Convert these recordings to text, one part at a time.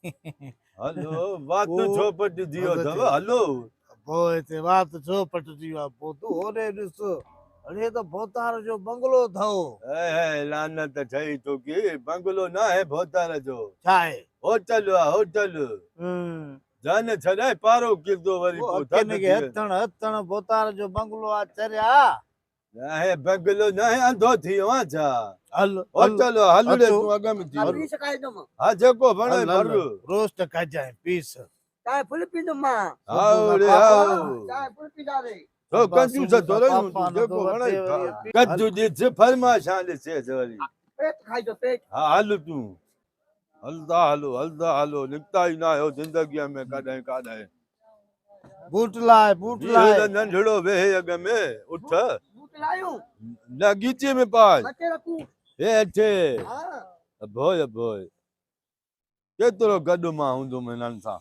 हलो बात चौपट दियो मदद अथव हलो पोइ हिते वात छो पटिजी वियो आहे पोइ तूं होॾे ॾिस अड़े त भोतार जो बंगलो अथव ए लानत ठही तोखे बंगलो न आहे भोतार जो छा आहे होटल आहे होटल जान छॾाए पारो किरदो वरी वो पोइ अकेले के हथण भोतार जो बंगलो आहे चरिया न आहे बंगलो न आहे अंधो थी वियो आहे छा हल होटल हल रे अचो। तूं अॻ में थी Tapi वञ। sekarang हा जेको वणे भर रोस्ट कजाए piece saya boleh pinjam mah. हाउ रे पापा, हाउ Saya boleh pinjam deh. तो कंजूस सुबुह थो सां रहियूं पापा तूं न जेको थो वणे वठे खा वरी कद्दू ॾिस फरमाइशां ॾिसेसि वरी Pet khai jo pet. हा हल तूं हलदा हलो निकिता ई न आहियो ज़िंदगीअ में कॾहिं काॾहें बूट लाए हीअ नंढड़ो वेह अॻ में उठ Bút layu. न गीचे में पाए Macam aku. हेठि Ah. भोय भोय केतिरो गॾु मां हूंदुमि हिननि सां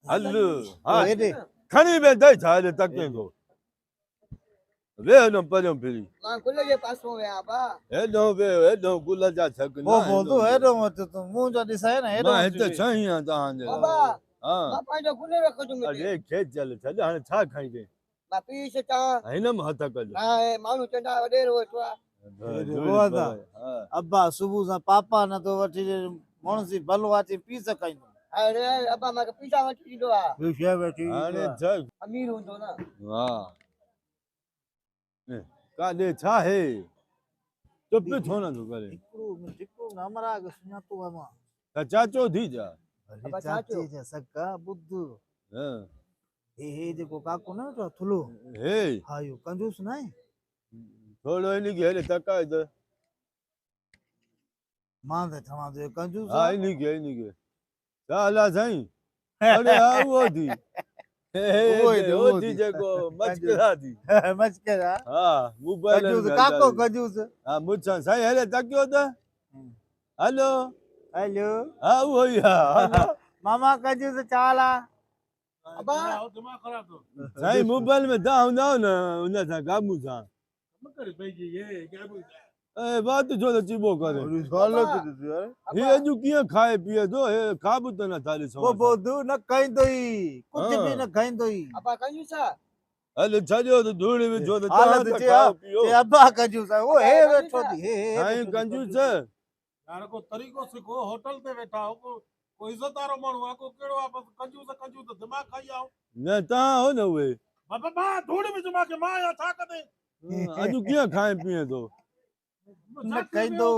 हल हा हेॾे खणी वेंदई छा हेॾे तके थो वेह न परियों फिरी Mang kulo je pasu ya apa? हेॾो वेह हेॾो गुल जा छक न वो बोलतो हेॾो मत तूं मुंहुं जो ॾिसाए न हेॾो मां मत हिते वे। छही आहियां तव्हांजे Apa? हा Bapak जो कुले रखो जो मुझे. अरे खेच चल छॾ हाणे छा खाईंदे Tapi seca. हिन में हथ कजो Nah, malu cenda ade ro tu. हा अब्बा सुबुह सां पापा न थो वठी ॾे मुड़ुसी भलो अची पी सघंदो Are apa mak pisah macam itu ah. ॿियो शइ वेठी हाणे छा Amir untuk na. हा काॾे छा आहे चुप छो नथो करे हिकिड़ो नमराग सुञातो आहे मां त चाचो थी जा अरे अब्बा चाचे चाचो। जा सका ॿुध हा हे जेको काको न वेठो आहे थुलो हे हा इहो कंजूस न आहे थोरो हिनखे हेॾे तकाए त मां त चवां थो इहो कंजूस हा आहे हिनखे छा हला साईं अरे हा उहो थी उहो थी जेको मचकरा थी मस्कर आहे हा मोबाइल कंजूस काको कंजूस हा मुछां साईं हेॾे तकियो त हलो हेलो हा उहो ई आहे मामा कंजूस चाल आहे Apa? साईं मोबाइल में तव्हां हूंदा न हुन सां गामू सां ए बात छो त चिबो करे Apa? हे अॼु कीअं खाए पीए थो हे खाब त नथा ॾिसो वो बोधू न खाईंदो ई कुझु बि न खाईंदो ई Apa kan bisa? हल छॾियो त धूड़ विझो त हालत तव्हां त चए खाओ पियो चए अब्बा कंजूस आहे वो हे वेठो थी हे साईं कंजूस यार को तरीक़ो सिखो होटल पे बैठा हो को इज्जत वारो माण्हू आहे को कहिड़ो आहे बसि कंजूस दिमाग़ खाई आओ न तव्हां हो न उहे बाबा मां धूड़ विझ मूंखे मां या छा कंदे अॼु कीअं खाए पीए थो न खाईंदो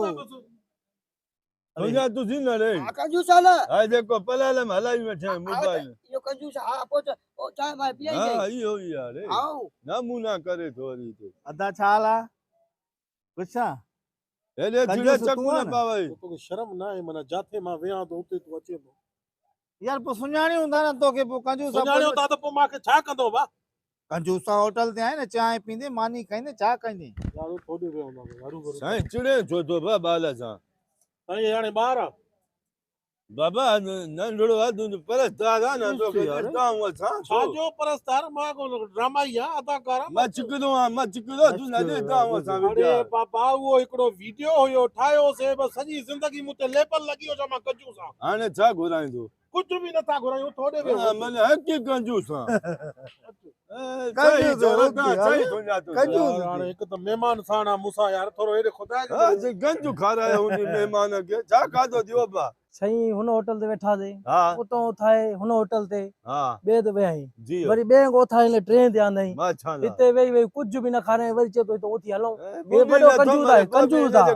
तुंहिंजा तुझी न रे Akan bisa lah. हा जेको पलाल में हलाई वेठे mobile Yo kan bisa apa tu? Oh, cai mai biar हा je. इहो ई आहे रे Au. नमूना करे थो वरी हिते अदा छाल आहे पुछां हेॾे कंजूस चिड़े चकू तूं आहे न न? पावई तोखे शर्म न आहे माना जाथे मां वेहां थो उते तूं अचे थो यार पोइ सुञाणी हूंदा न तोखे पोइ कंजूस सुञाणियो था त पोइ मूंखे छा कंदो बा कंजूस होटल ते आहे न चांहि पींदे मानी खाईंदे छा खाईंदे यार थोड़ी वेहंदा हरू साईं चिड़े छो थो पिया बाल सां साईं हाणे ॿार आहे बाबा नंढड़ो आहे तुंहिंजो परस्तार आहे न तोखे ॾिसंदा हूअं छा छा जो परस्तार मां को ड्रामा ई आहे अदाकार आहे मचकदो आहे मचकदो तूं न ॾिसंदा हूअं असां अरे बाबा उहो हिकिड़ो वीडियो हुयो ठाहियोसीं बसि सॼी ज़िंदगी मूं ते लेबल लॻी वियो मां कंजूस आहे हाणे छा घुराईंदो कुझु बि नथा घुरायूं थोरे हा, में माना हक़ी कंजूस आहे कंजूस रोटी कंजूस हाणे हिकु त महिमान साण आहे मूंसां यार थोरो हेॾे ख़ुदा हा गंज खारायो हुन महिमान खे छा खाधो दियो बा साईं हुन होटल ते वेठासीं हा उतां उथाए हुन होटल ते हा ॿिए ते वियासीं जी वरी ॿिए खां उथाए ले ट्रेन ते आंदासीं मां छा हिते वेही वेही कुझु बि न खाराई वरी चए थो हिते उथी हलूं हे वॾो कंजूस आहे कंजूस आहे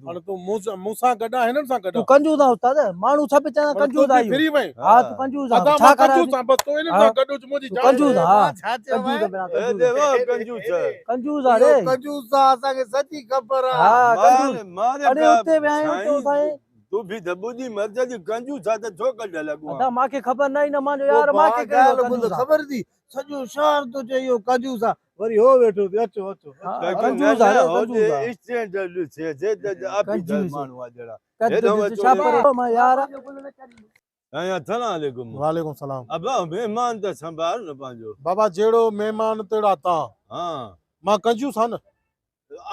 हाणे तूं मूंसां गॾु आहे हिननि सां तूं गॾु कंजूस आहे उस्ताद माण्हू छा पे चवंदा कंजूस आहे फ्री वई हा तूं कंजूस अदा आहे मां छा कराए कंजूस आहियां बसि तूं हिननि सां गॾु मुंहिंजी तूं कंजूस जान हा छा चयो कंजूस बिना ए कंजूस देवा कंजूस कंजूस आहे रे कंजूस आहे असांखे सची ख़बर आहे हा कंजूस मारे अरे उते वियासीं उते उथाए तू भी दबुजी मर्द जी कंजूस आहे त छो कढ लॻो अदा मांखे ख़बर न ई न मांजो यार मांखे कहिड़ो कंजूस आहे ख़बर थी सॼो शहर तो चए इहो कंजूस आहे वरी हो वेठो थी अचो अचो कंजूस आहे रे कंजूस आहे स्टैंडर्ड से जे त आपी कंजूस। माण्हू आहे जड़ा कंजूस छा पर मां यार अस्सलाम वालेकुम वालेकुम सलाम अबा मेहमान त संभाल न पंहिंजो बाबा जहिड़ो महिमान तहिड़ा तव्हां हा मां कंजूस आहे न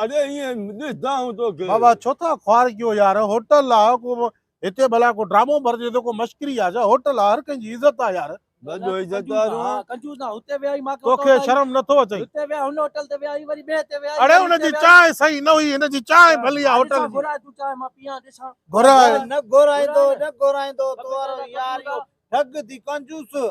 अरे ईअं ॾिसंदा हूं तोखे बाबा छो था ख्वार कयो यार होटल आहे को हिते भला को ड्रामो भरजे तो को मश्करी आ जा होटल हर कंहिंजी इज्जत आ यार गॾो इज़तदार हा कंजूस ना हुते विया मां तोखे शर्म नथो अचे हुते विया हुन होटल ते विया वरी ॿिए ते विया अड़े हुनजी चांहि सही न हुई हिनजी चांहि भली आहे होटल जी घुराए तूं चाहे मां पियां ॾिसां घुराए न घुराईंदो तोरो यार इहो ठग थी कंजूस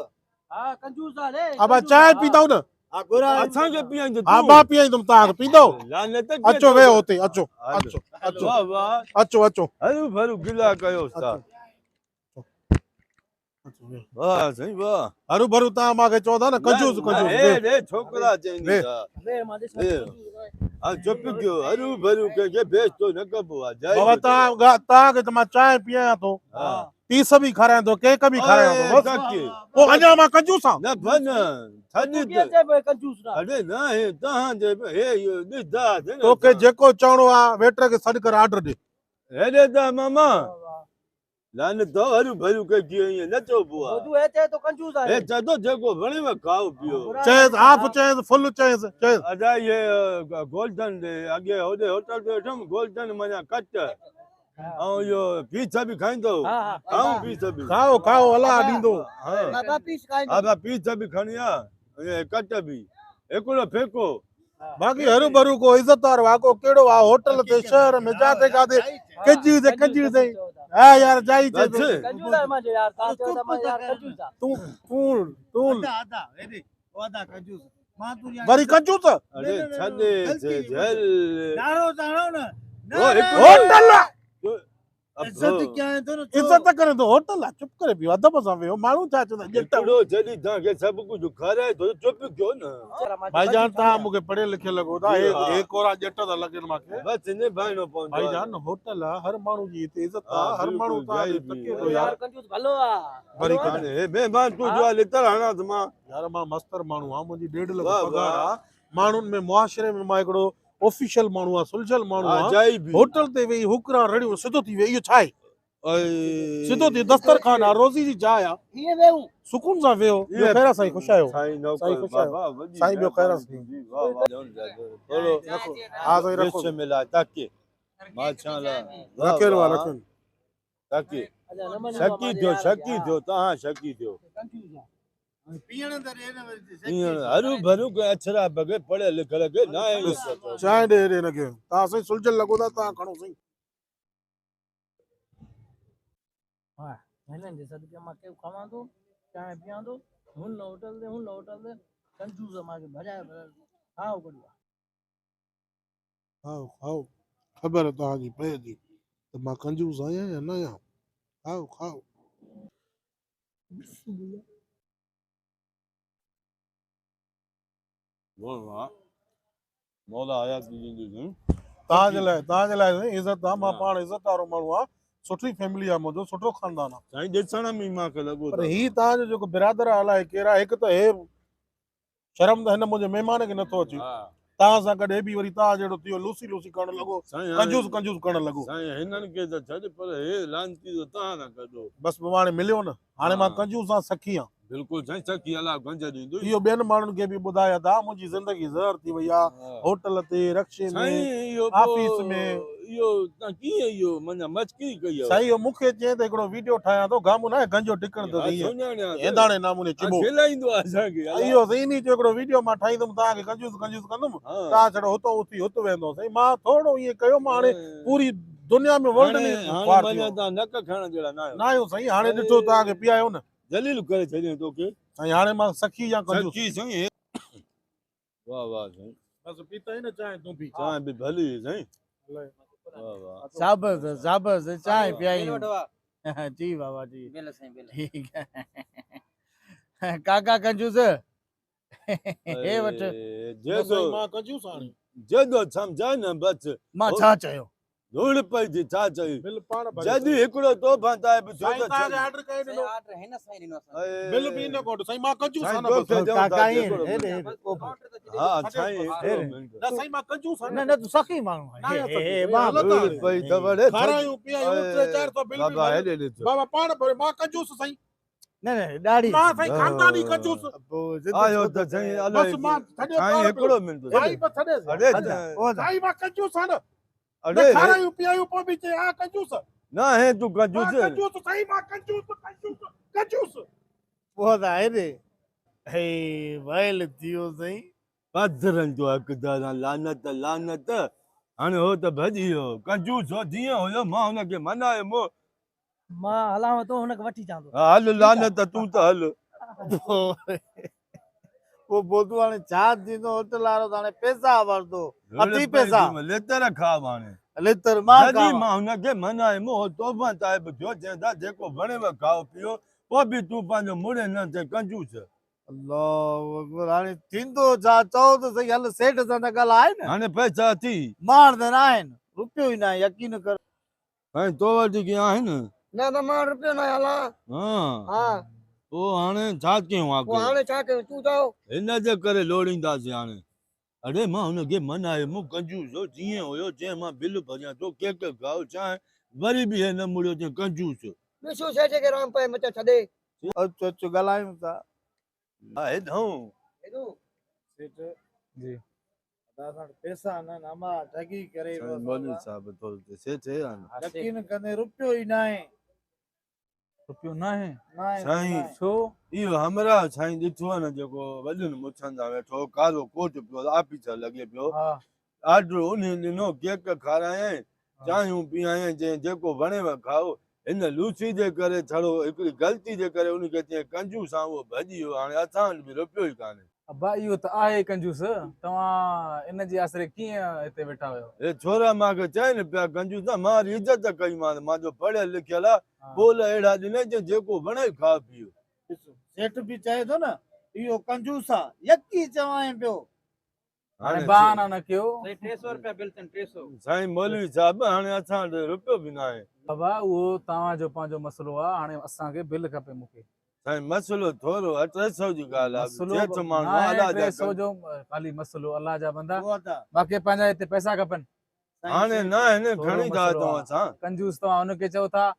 हा कंजूस आहे रे अब चांहि पींदव न हा घुराए असांखे पीआईंदो हा मां पीआईंदुमि तव्हां पींदव लानत अचो वेहो हुते अचो अचो अचो वाह वाह अचो अचो हरू भरू गिला कयो ता वाह सही वाह हरू भरू तव्हां मूंखे चओ था न कंजूस कंजूस ए रे छोकरा चईंदी वे। था वे मां ॾिसां ए। आ चुप कयो हरू भरू के बेच तो न कबो आ जाए बाबा तव्हांखे त मां चांहि पीआयां थो हां पीस बि खारायां थो केक बि खारायां थो तके पोइ अञा मां कंजूस आं न बन तूं थदी कीअं चए पियो कंजूस ना अरे ना हे तहां जे हे यो ॾिसदा तोखे जेको चवणो आहे वेटर खे सॾु करे ऑर्डर ॾे हेॾे ता मामा लानत तो हरू भरू के कीअं ईअं न चइबो आहे तूं हे चए तो कंजूस आहे हे चवंदो जेको वणेव खाओ पियो चएसि हाफ चएसि फुल चएसि चएसि अदा ये गोल्डन अॻे होॾे होटल ते वेठुमि गोल्डन माना कट ऐं इहो पीस बि खाईंदो हा हा खाऊं पीस बि खाओ खाओ अलाह ॾींदो हा बाबा पीस खाई हा पीस बि खणी आ ऐं कट बि हिकिड़ो फेंको बाक़ी हरू भरू को इज़तदार वाको कहिड़ो आहे होटल ते शहर में जाते काथे कंजी सही हा यार जाई चए बस कंजूस आहे मां यार तव्हां चओ था मां यार कंजूस आहे तूं तूं तूं आधा हेॾे वादा कंजूस मां तू वरी कंजूस अरे छॾे झल नारो जाणो न ओ हिकु होटल इज्जत कयां थो न इज़त करे थो होटल आहे चुप करे पियो अदब सां वियो माण्हू छा चवंदा हिकिड़ो जॾहिं तव्हांखे सभु कुझु खाराए थो चुप कयो न भाईजान तव्हां मूंखे पढ़ियल लिखियल लॻो था हे कोरा जट था लॻनि मूंखे बसि निभाइणो पवंदो आहे। भाईजान होटल आहे हर माण्हू जी हिते इज़त हा, आहे हर माण्हू बिल्कुलु, तव्हांखे जाइज़ तके बि थो यार यार कंजूस भलो आहे वरी हाणे हे महिमान तूं जो आहे लितर हणां त मां यार मां मस्तर माण्हू आहियां मुंहिंजी 1.5 लख वाह, पघार वाह। आहे माण्हुनि में मुआशिरे में मां हिकिड़ो ऑफिशियल माण्हू आहे सुलझल माण्हू हा आहे जाई बि होटल ते वेही हुकरा रड़ियूं सिधो थी वे इहो छा आहे ऐं सिधो थी दस्तरखान आहे रोज़ी जी जाइ आहे हीअं वेहूं सुकून सां वियो ॿियो खैर साईं ख़ुशि आहियो साईं नौकर साईं ख़ुशि आहियो। बाबा वॾी साईं ॿियो ख़ैर सां। जी, वाह, वाह। थोरो हा साईं रखो विच में लाइ ताके माशाल्लाह रखियल आहे रखियल ताके अच्छा न मञो शकी थियो शकी थियो तव्हां शकी थियो पीअण त ॾे न वरी ईअं हरू भरू के अछरा बगे पढ़ियल लिखियल के ना आहे इहो सभु। चांहि ॾे ॾे हिनखे तव्हां साईं सुलझल लॻो था तव्हां खणो साईं हिननि जे सदके मां केक खावां थो चांहि पियां थो हुन होटल ते कंजूस मूंखे भॼाए खाओ बढ़िया खाओ खाओ ख़बर तव्हांजी पए थी त मां कंजूस आहियां या न आहियां खाओ खाओ वाह, वाह। मौला हयात ॾींदी तव्हांजे लाइ साईं इज़त आहे मां पाण इज़त वारो माण्हू आहे सुठी फैमिली आहे मुंहिंजो सुठो ख़ानदान आहे साईं ॾिसण में मूंखे लॻो पर ही तव्हांजो जेको बिरादर आहे अलाए कहिड़ा हिकु त हे शर्म त हिन मुंहिंजे महिमान खे नथो अचे हा तव्हां सां गॾु हे बि वरी तव्हां जहिड़ो थियो लूसी लूसी करणु लॻो साईं हाणे- कंजूस करणु लॻो साईं हिननि खे त छॾ पर हे लानती त तव्हां न कढो बसि पोइ हाणे मिलियो न हाणे मां हा। कंजूस सां सखी आहियां बिल्कुलु साईं सखी अलाह गंज ॾींदो इहो ॿियनि माण्हुनि खे बि ॿुधाया था मुंहिंजी ज़िंदगी ज़हर थी वई आहे हा। होटल ते रक्शे में साईं इहो ऑफिस में इहो तव्हां कीअं इहो माना मस्करी कई आहे साईं इहो मूंखे चए त हिकिड़ो वीडियो ठाहियां थो गामो न आहे गंजो टिकण थो ईअं हेदाणे नामूने चिबो खिलाईंदो आहे असांखे अलाह। इहो साईं नी जो हिकिड़ो वीडियो मां ठाहींदुमि तव्हांखे कंजूस कंदुमि हा। तव्हां छड़ो हुतो उथी हुते वेंदो साईं मां थोरो ईअं कयो मां हाणे पूरी दुनिया में वर्ल्ड हाणे में हाणे ख्वार माना थियो। तव्हां नक खणण जहिड़ा न आहियो न आहियो साईं हाणे ॾिठो तव्हांखे पीआयो न जलील करे छॾियो तोखे साईं हाणे मां सखी या कंजूस सखी साईं वाह वाह साईं बस पीता ही न चाहे तूं भी चांहि बि भली साईं वाह वाह शाबाश चांहि पियाई वठो जी बाबा जी बेल साईं बेल ठीक है काका कंजूस हे वठ जेदो मां कंजूस हाणे जेदो सम्झा न बस मां छा चयो धूड़ पई थी छा चई बिल पाण जॾहिं हिकिड़ो तोहफ़ा ताए बि साईं तव्हांखे ऑर्डर कयो साईं ॾिनो ऑर्डर हिन साईं ॾिनो असां बिल बि न कोट साईं मां कंजूस साईं आहियां न तोखे बसि। ॾियूं काका था, ईअं हिकिड़ो हेॾे मिंट। हेॾे हा साईं हिकिड़ो मिंट। न साईं मां कंजूस न आहियां न तूं सखी माण्हू न आहियां सखी, हे हे मां ग़लति धूड़ आहे। पई अथव रे खारायूं पीआयूं 300-400 बिल बि बाबा भरियो। हेॾे ॾिसो बाबा पाण भरे मां कंजूस साईं न न ॾाढी मां साईं खानदानी कंजूस आयो त साईं अलाए बस मां छॾे साईं हिकिड़ो मिंट साईं बस छॾे अरे अच्छा, ओ साईं मां कंजूस आहियां न अरे खारायूं पीआयूं पोइ बि चए हा कंजूस ना है तू मां कंजूस कंजूस सही मां कंजूस कंजूस कंजूस पोइ त आहे रे हे वयल थियो सही पत्थरनि जो हक़दार लानत लानत हाणे हो त भॼी वियो कंजूस हो जीअं हुयो मां हुनखे मनायो मां हलांव थो हुनखे वठी अचां थो हल लानत तूं त हल पोइ बोधू हाणे छा थींदो होटल वारो त हाणे पैसा वठंदो अती पैसा लेतर खाव हाणे लितर मां जॾहिं खावां। मां हुनखे मनायो हो तोहफ़ा साहिब थियो चवंदा जेको वणेव खाओ पीओ पोइ बि तूं पंहिंजो मुड़े न थिए कंजूस अल्लाहु अकबर हाणे थींदो छा चओ त सही हल सेठ सां त ॻाल्हि आहे न हाणे पैसा थी माण त न आहिनि रुपियो ई न आहे यकीन कर ऐं तो वटि कीअं आहिनि न त मां रुपियो न हलां हा हा पोइ हाणे छा कयूं पोइ आख़िर हाणे छा कयूं तूं चओ हिन जे करे लोड़ींदासीं हाणे अरे मां हुनखे मनायो मूं कंजूस हो जीअं हुयो चई मां बिल भरियां थो केक खाओ चांहि वरी बि हे न मुड़ियो चई कंजूस ॾिसो सेठ खे राम पए मचा छॾे अचो अचो ॻाल्हायूं था आहे न हेॾो सेठ जी असां वटि पैसा न आहिनि अमां ठगी करे वियो मौलवी असां साहब थोरो सेठ आहे न सां। यकीन कंदे रुपियो ई न आहे रुपियो न आहे न आहे साईं छो इहो हमरा साईं ॾिठो आहे न जेको वॾनि मुछनि सां वेठो कारो कोट पियो ऑफिसर लॻे पियो हा ऑर्डर उन ॾिनो केक खारायईं चांहियूं पीआयईं चई जेको वणेव खाओ हिन लूसी जे करे छड़ो हिकिड़ी ग़लती जे करे उनखे चई कंजूस सां उहो भॼी वियो हाणे असां वटि बि रुपियो ई कान्हे अब्बा इहो त आहे कंजूस तव्हां इन जे आसरे कीअं हिते वेठा हुयो हे छोरा मूंखे चइनि पिया कंजूस न मां वरी इज़त कईमांसि मां जो पढ़ियल लिखियल आहे ॿोल अहिड़ा ॾिनई चई जेको वणे खा पीओ ॾिसो सेठ बि चए थो न इहो कंजूस आहे यकी चवां पियो हाणे बहाना न कयो 300 रुपया बिल अथनि 300 साईं मौलवी साहब हाणे असां वटि रुपियो बि न आहे बाबा उहो तव्हांजो पंहिंजो मसइलो आहे हाणे असांखे बिल खपे मूंखे साईं मसइलो थोरो 300 जी ॻाल्हि आहे मसइलो जेठ माण्हू आहे, अलाह जा 300 जो ख़ाली मसइलो अलाह जा बंदा उहो त बाक़ी पंहिंजा हिते पैसा खपनि हाणे न आहे न थोरो खणी था मसइलो अचूं आहे। असां कंजूस तव्हां हुनखे चओ था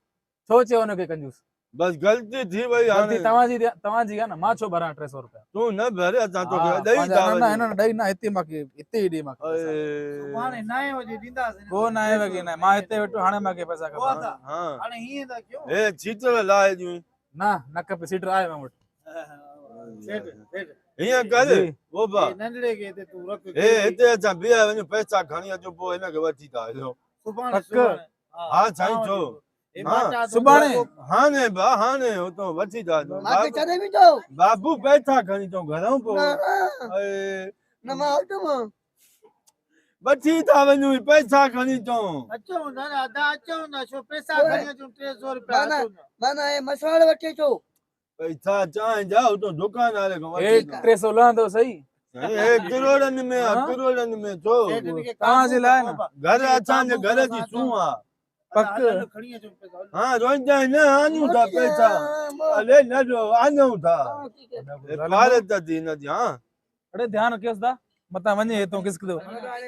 छो चयो हुनखे कंजूस बसि ग़लती थी वई हाणे ग़लती तव्हांजी आहे न मां छो भरां 300 रुपया तूं न भरे असां हा, तोखे ॾेई पंहिंजा था न वञूं। हिन ॾेई न हिते मूंखे हिते ई ॾे मूंखे पैसा। सुभाणे 9 वजे ॾींदासीं को न आहे वॻे न मां हिते वेठो हाणे मूंखे पैसा उहो खपनि त हा हाणे हीअं था कयूं हे चीचड़ लाहे ॾियूं न खपे सीटर आहे मूं वटि सेठ सेठ हीअं कर जी। बोबा हे नंढड़े खे हिते तूं रख हे हिते असां बीहा वञूं पैसा खणी अचूं पोइ हिनखे वठी था हलो सुभाणे पक। सुभाणे हा साईं चओ हे हा, मां चवां थो सुभाणे? हाणे बा हाणे हुतां वठी था अचूं मूंखे छॾे बि थो बाबू पैसा खणी अचूं घरां न पोइ न अए, न मां हटमि वठी था वञूं पैसा खणी अचूं अचूं था न अदा अचूं था छो पैसा ओए। खणी अचूं 300 रुपया न, न। अचूं था। माना हे मसवाड़ वठी अचो पैसा चांहि जा हुतां दुकान वारे खां हे वठी अचूं 300 लहंदो सही हे किरोड़नि में आहे हा? किरोड़नि में छो सेठ खे तव्हांजे लाइ न। घर असांजे घर जी सूं आहे पक। खणी अचूं पैसा हा रोईंदा न आणियूं था मोटी पैसा आहे, अरे न जो आणूं था हा, ठीकु आहे। भारत थी न जी हा अरे ध्यानु रखियोसि था मतां वञे हितां किसकदो हाणे